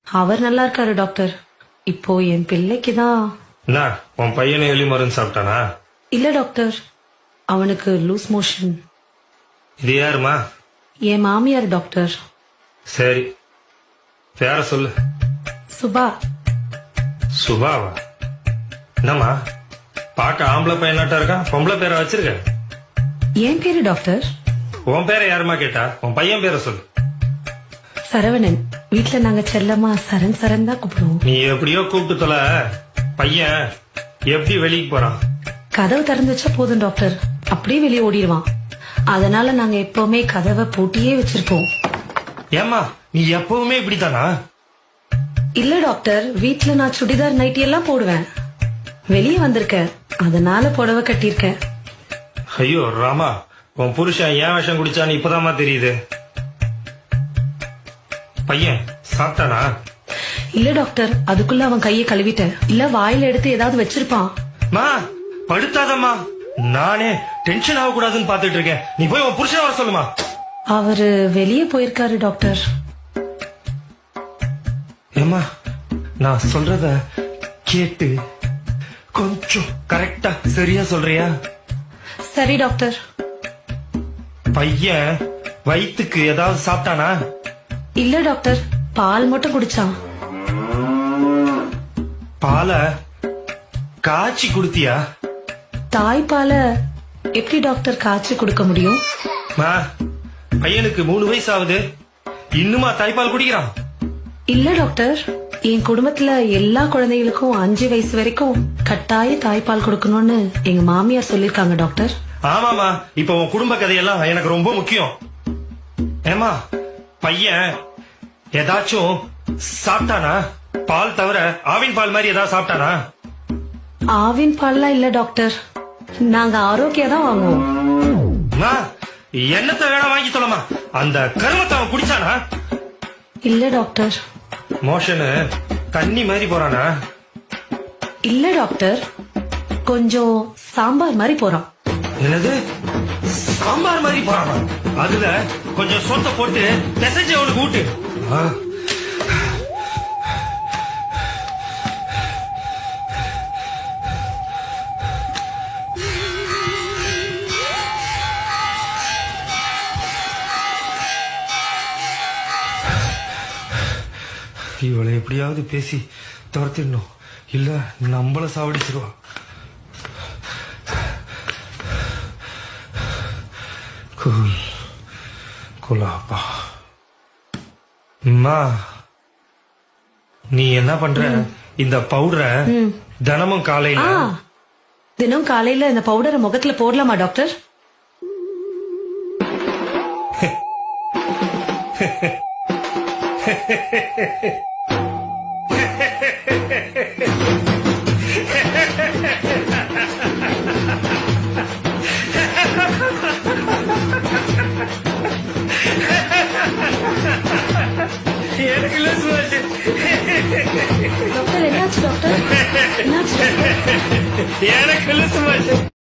அவர் நல்லா இருக்காரு டாக்டர். இப்போ என் பிள்ளைக்கு தான். என்ன உன் பையனை எலி மருந்து சாப்பிட்டானா? இல்ல டாக்டர், அவனுக்கு லூஸ் மோஷன். இது யாருமா? என் மாமியார் டாக்டர். சரி, பேர சொல்லு. சுபா. சுபாவா? என்னம்மா பார்க்க ஆம்பளை பையனாட்டா இருக்கான், பொம்பளை பேரை வச்சிருக்க? என் பேரு டாக்டர் உன் பேரை யாருமா கேட்டா? உன் பையன் பேரை சொல்லு. சரவணன். வீட்டுல நாங்க செல்லமா சரண் சரண் தான் கூப்பிடுவோம். நீ எப்படியோ கூப்பிட்டு தொலை. பையன் எப்படி வெளியே போறான்? கதவு திறந்து வச்சா போதும் டாக்டர், அப்படியே வெளியே ஓடிடுவான். அதனால நாங்க எப்பவுமே கதவை பூட்டியே வச்சிருப்போம். ஏம்மா நீ எப்பவுமே இப்படித்தானா? இல்ல டாக்டர், வீட்டுல நான் சுடிதார் நைட்டி எல்லாம் போடுவேன். வெளியே வந்திருக்கேன், அதனால புடவை கட்டியிருக்கேன். ஐயோ ராமா, உன் புருஷன் ஏன் விஷம் குடிச்சான்னு இப்பதாம்மா தெரியுது. பையன் சாப்பிட்டானா? இல்ல டாக்டர், அதுக்குள்ள அவன் கையை கழுவிட்டேன். இல்ல வாயில எடுத்து ஏதாவது வச்சிருப்பான். மா படுத்தாதம்மா, நானே டென்ஷன் ஆக கூடாதுன்னு பாத்துட்டு இருக்கேன். நீ போய் உன் புருஷன் வர சொல்லுமா. அவரு வெளியே போயிருக்காரு டாக்டர். ஏமா நான் சொல்றத கேட்டு கொஞ்சம் கரெக்டா சரியா சொல்றியா? சரி டாக்டர். பையன் வயிற்றுக்கு ஏதாவது சாப்பிட்டானா? இல்ல டாக்டர், பால் மட்டும் குடிச்சான். பாலை காய்ச்சி குடுத்தியா? தாய்ப்பால எப்படி டாக்டர் காய்ச்சி கொடுக்க முடியும்? மா பையனுக்கு 3 வயசு ஆகுது, இன்னுமா தாய்ப்பால் குடிக்கிறான்? இல்ல டாக்டர், என் குடும்பத்துல எல்லா குழந்தைகளுக்கும் 5 வயசு வரைக்கும் கட்டாய தாய்ப்பால் கொடுக்கணும்னு எங்க மாமியார் சொல்லிருக்காங்க டாக்டர். ஆமாமா, இப்ப உன் குடும்ப கதையெல்லாம் எனக்கு ரொம்ப முக்கியம். ஏமா பையன் ஏதாச்சும் சாப்பிட்டானா? பால் தவிர ஆவின் பால் மாதிரி ஏதாவது சாப்பிட்டானா? ஆவின் பால்லாம் இல்ல டாக்டர், நாங்க ஆரோக்கியா தான் வாங்குவோம். என்னத்தை வேணா வாங்கி சொல்லமா, அந்த கருமத்தை அவன் குடிச்சானா? இல்ல டாக்டர். மோஷனு தண்ணி மாதிரி போறானா? இல்ல டாக்டர், கொஞ்சம் சாம்பார் மாதிரி போறான். என்னது சாம்பார் மாதிரி போறானா? அதுல கொஞ்சம் சொத்தை போட்டு பிசைஞ்சு அவனுக்கு ஊட்டு. இவளை எப்படியாவது பேசி துரத்திடணும், இல்ல நம்மள சாவடிச்சிருவா. குலாப்பா அம்மா, நீ என்ன பண்ற? இந்த பவுடரை தினமும் காலையில தினம் காலையில இந்த பவுடரை முகத்துல போடலாமா டாக்டர்? எனக்கு டாக்டர் என்னாச்சு டாக்டர்? என்னாச்சு டாக்டர்? எனக்கு